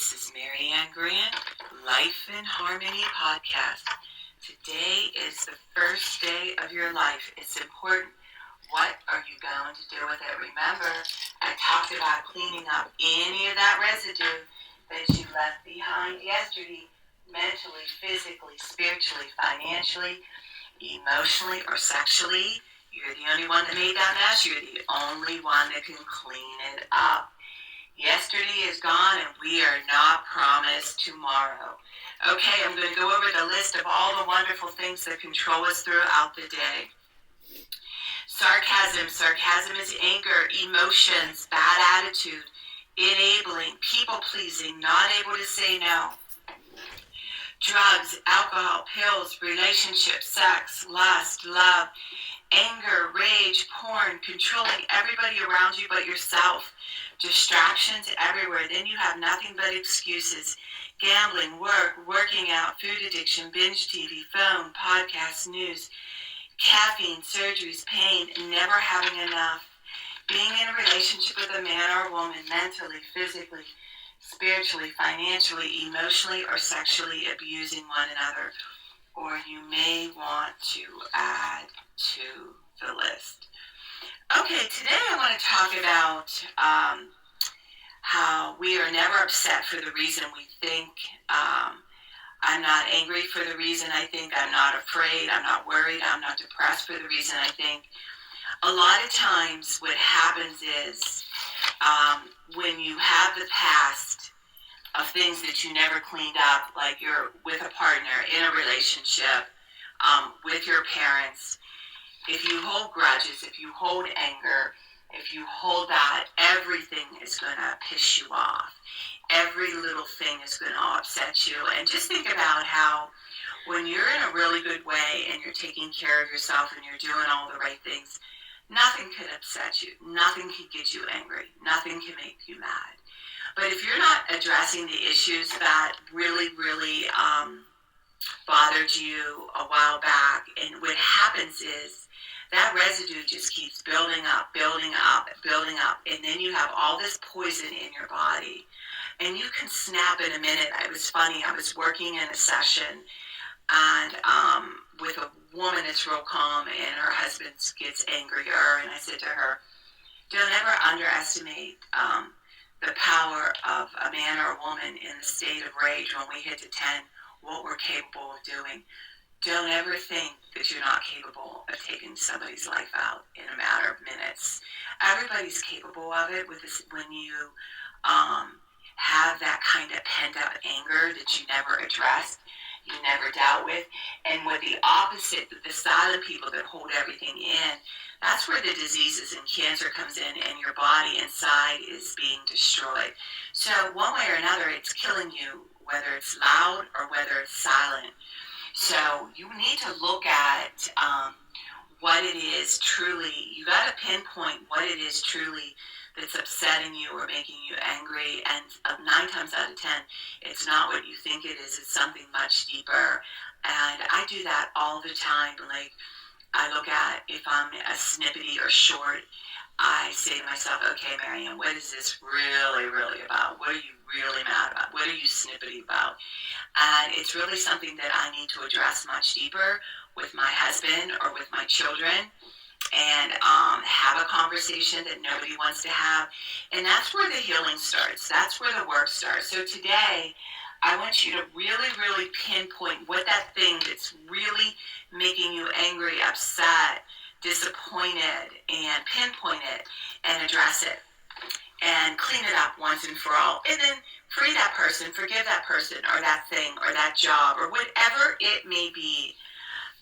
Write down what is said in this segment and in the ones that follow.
This is Mary Ann Grant, Life in Harmony podcast. Today is the first day of your life. It's important. What are you going to do with it? Remember, I talked about cleaning up any of that residue that you left behind yesterday, mentally, physically, spiritually, financially, emotionally, or sexually. You're the only one that made that mess. You're the only one that can clean it up. Yesterday is gone and we are not promised tomorrow. Okay, I'm going to go over the list of all the wonderful things that control us throughout the day. Sarcasm. Sarcasm is anger, emotions, bad attitude, enabling, people-pleasing, not able to say no. Drugs, alcohol, pills, relationships, sex, lust, love, anger, rage, porn, controlling everybody around you but yourself. Distractions everywhere. Then you have nothing but excuses. Gambling, work, working out, food addiction, binge TV, phone, podcasts, news, caffeine, surgeries, pain, never having enough. Being in a relationship with a man or a woman, mentally, physically, spiritually, financially, emotionally, or sexually abusing one another. Or you may want to add to the list. Okay, today I want to talk about how we are never upset for the reason we think. I'm not angry for the reason I think. I'm not afraid. I'm not worried. I'm not depressed for the reason I think. A lot of times what happens is when you have the past of things that you never cleaned up, like you're with a partner, in a relationship, with your parents, if you hold grudges, if you hold anger, if you hold that, everything is going to piss you off. Every little thing is going to upset you. And just think about how when you're in a really good way and you're taking care of yourself and you're doing all the right things, nothing can upset you. Nothing can get you angry. Nothing can make you mad. But if you're not addressing the issues that really bothered you a while back, and what happens is that residue just keeps building up, and then you have all this poison in your body, and you can snap in a minute. It was funny, I was working in a session, and with a woman that's real calm, and her husband gets angrier, and I said to her, don't ever underestimate the power of a man or a woman in the state of rage when we hit to 10, what we're capable of doing. Don't ever think that you're not capable of taking somebody's life out in a matter of minutes. Everybody's capable of it when you have that kind of pent-up anger that you never addressed, you never dealt with. And with the opposite, the silent people that hold everything in, that's where the diseases and cancer comes in and your body inside is being destroyed. So one way or another, it's killing you, whether it's loud or whether it's silent. So you need to look at what it is truly. You got to pinpoint what it is truly that's upsetting you or making you angry. And 9 times out of 10, it's not what you think it is. It's something much deeper. And I do that all the time. Like, I look at if I'm a snippety or short, I say to myself, okay, Mary Ann, what is this really about? What are you really mad about? What are you snippety about? And it's really something that I need to address much deeper with my husband or with my children, and have a conversation that nobody wants to have. And that's where the healing starts. That's where the work starts. So today, I want you to really pinpoint what that thing that's really making you angry, upset, disappointed, and pinpoint it and address it and clean it up once and for all. And then free that person, forgive that person or that thing or that job or whatever it may be.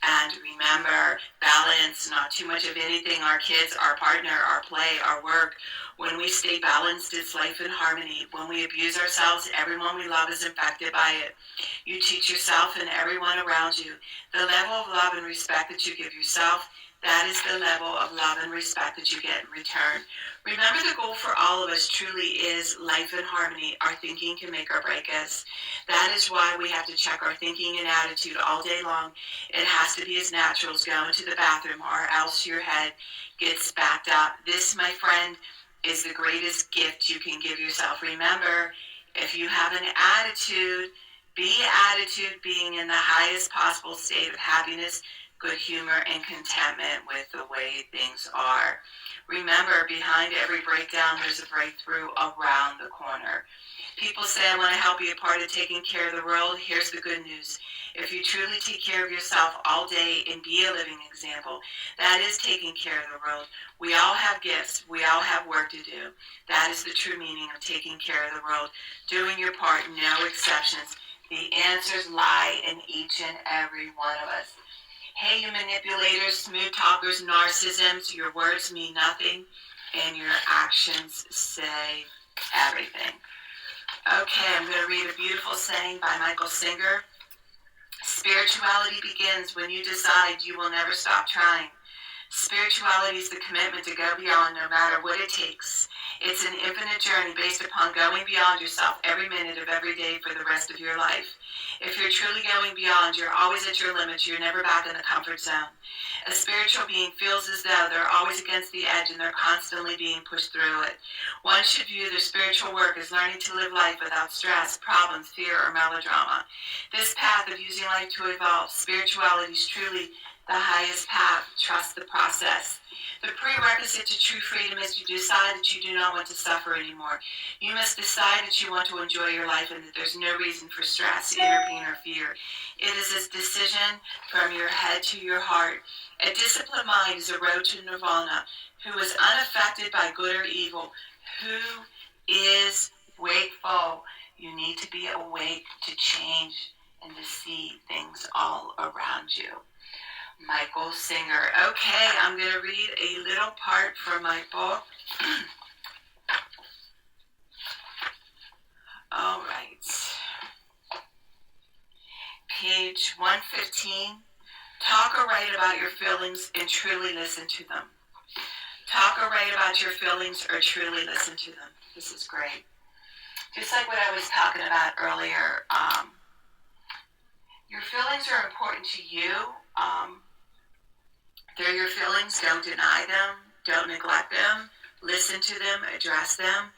And remember, balance, not too much of anything. Our kids, our partner, our play, our work. When we stay balanced, it's life in harmony. When we abuse ourselves, everyone we love is infected by it. You teach yourself and everyone around you. The level of love and respect that you give yourself, that is the level of love and respect that you get in return. Remember, the goal for all of us truly is life in harmony. Our thinking can make or break us. That is why we have to check our thinking and attitude all day long. It has to be as natural as going to the bathroom, or else your head gets backed up. This, my friend, is the greatest gift you can give yourself. Remember, If you have an attitude, be attitude being in the highest possible state of happiness, good humor, and contentment with the way things are. Remember, behind every breakdown, there's a breakthrough around the corner. People say, I want to help be a part of taking care of the world. Here's the good news. If you truly take care of yourself all day and be a living example, that is taking care of the world. We all have gifts. We all have work to do. That is the true meaning of taking care of the world. Doing your part, no exceptions. The answers lie in each and every one of us. Hey, you manipulators, smooth talkers, narcissisms, your words mean nothing, and your actions say everything. Okay, I'm going to read a beautiful saying by Michael Singer. Spirituality begins when you decide you will never stop trying. Spirituality is the commitment to go beyond no matter what it takes. It's an infinite journey based upon going beyond yourself every minute of every day for the rest of your life. If you're truly going beyond, you're always at your limits. You're never back in the comfort zone. A spiritual being feels as though they're always against the edge and they're constantly being pushed through it. One should view their spiritual work as learning to live life without stress, problems, fear, or melodrama. This path of using life to evolve, spirituality is truly the highest path. Trust the process. The prerequisite to true freedom is to decide that you do not want to suffer anymore. You must decide that you want to enjoy your life and that there's no reason for stress, inner pain, or fear. It is a decision from your head to your heart. A disciplined mind is a road to nirvana. Who is unaffected by good or evil? Who is wakeful? You need to be awake to change and to see things all around you. Michael Singer. Okay, I'm going to read a little part from my book. All right. Page 115. Talk or write about your feelings and truly listen to them. Talk or write about your feelings or truly listen to them. This is great. Just like what I was talking about earlier, your feelings are important to you. They're your feelings. Don't deny them. Don't neglect them. Listen to them. Address them.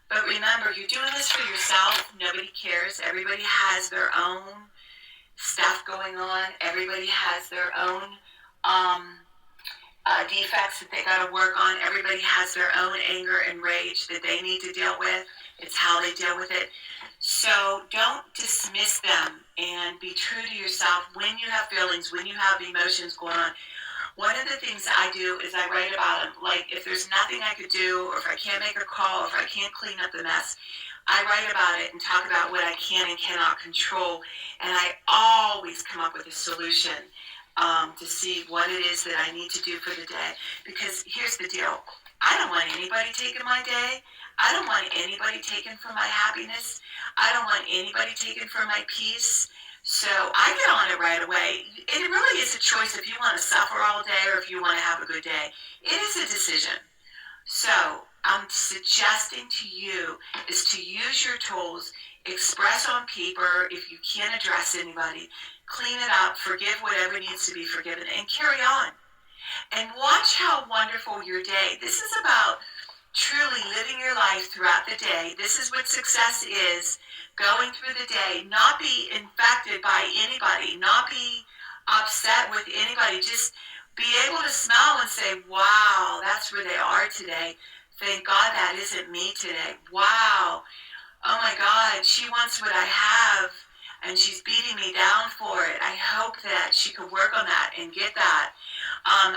But remember, you're doing this for yourself. Nobody cares. Everybody has their own stuff going on. Everybody has their own defects that they got to work on. Everybody has their own anger and rage that they need to deal with. It's how they deal with it. So don't dismiss them and be true to yourself when you have feelings, when you have emotions going on. One of the things I do is I write about them. Like if there's nothing I could do, or if I can't make a call, or if I can't clean up the mess, I write about it and talk about what I can and cannot control. And I always come up with a solution to see what it is that I need to do for the day. Because here's the deal. I don't want anybody taking my day. I don't want anybody taken from my happiness. I don't want anybody taken from my peace. So I get on it right away. It really is a choice if you want to suffer all day or if you want to have a good day. It is a decision. So I'm suggesting to you is to use your tools, express on paper if you can't address anybody, clean it up, forgive whatever needs to be forgiven, and carry on. And watch how wonderful your day. This is about truly living your life throughout the day. This is what success is. Going through the day, not be infected by anybody, not be upset with anybody. Just be able to smile and say, wow, that's where they are today. Thank God that isn't me today. Wow. Oh my God, she wants what I have and she's beating me down for it. I hope that she could work on that and get that.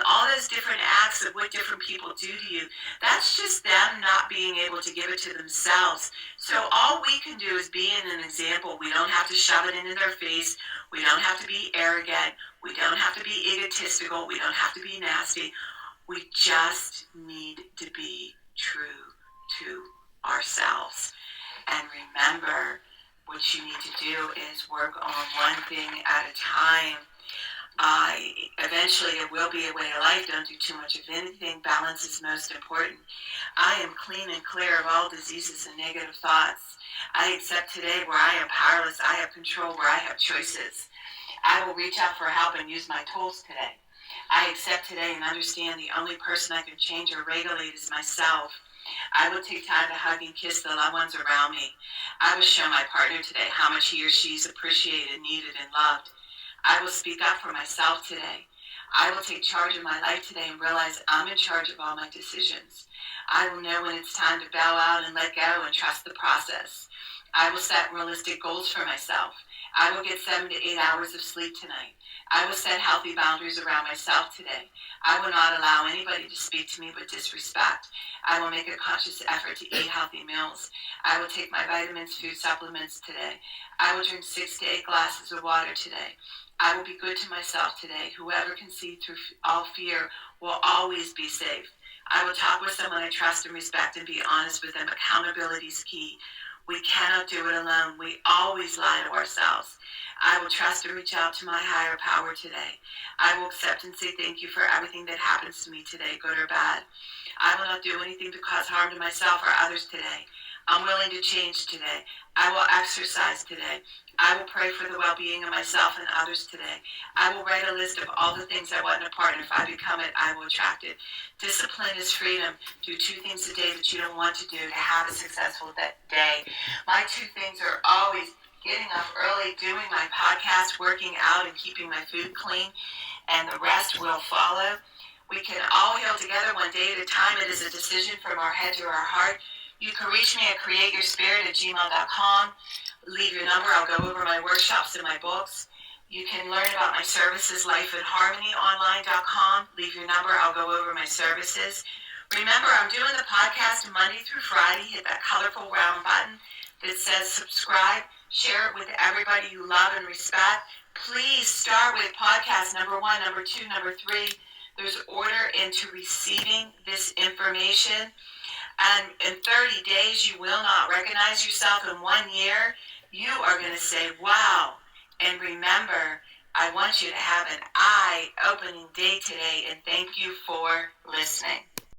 All those different acts of what different people do to you, that's just them not being able to give it to themselves. So all we can do is be an example. We don't have to shove it into their face. We don't have to be arrogant. We don't have to be egotistical. We don't have to be nasty. We just need to be true to ourselves. And remember, what you need to do is work on one thing at a time. Eventually it will be a way of life. Don't do too much of anything. Balance is most important. I am clean and clear of all diseases and negative thoughts. I accept today where I am powerless. I have control where I have choices. I will reach out for help and use my tools today. I accept today and understand the only person I can change or regulate is myself. I will take time to hug and kiss the loved ones around me. I will show my partner today how much he or she is appreciated, needed, and loved. I will speak up for myself today. I will take charge of my life today and realize I'm in charge of all my decisions. I will know when it's time to bow out and let go and trust the process. I will set realistic goals for myself. I will get 7 to 8 hours of sleep tonight. I will set healthy boundaries around myself today. I will not allow anybody to speak to me with disrespect. I will make a conscious effort to eat healthy meals. I will take my vitamins, food supplements today. I will drink 6 to 8 glasses of water today. I will be good to myself today. Whoever can see through all fear will always be safe. I will talk with someone I trust and respect and be honest with them. Accountability is key. We cannot do it alone. We always lie to ourselves. I will trust and reach out to my higher power today. I will accept and say thank you for everything that happens to me today, good or bad. I will not do anything to cause harm to myself or others today. I'm willing to change today. I will exercise today. I will pray for the well-being of myself and others today. I will write a list of all the things I want in a partner. If I become it, I will attract it. Discipline is freedom. Do 2 things a day that you don't want to do to have a successful day. My 2 things are always getting up early, doing my podcast, working out, and keeping my food clean, and the rest will follow. We can all heal together one day at a time. It is a decision from our head to our heart. You can reach me at createyourspirit@gmail.com. Leave your number. I'll go over my workshops and my books. You can learn about my services, lifeinharmonyonline.com. Leave your number. I'll go over my services. Remember, I'm doing the podcast Monday through Friday. Hit that colorful round button that says subscribe. Share it with everybody you love and respect. Please start with podcast number 1, number 2, number 3. There's order into receiving this information. And in 30 days, you will not recognize yourself. In 1 year, you are going to say, wow. And remember, I want you to have an eye-opening day today, and thank you for listening.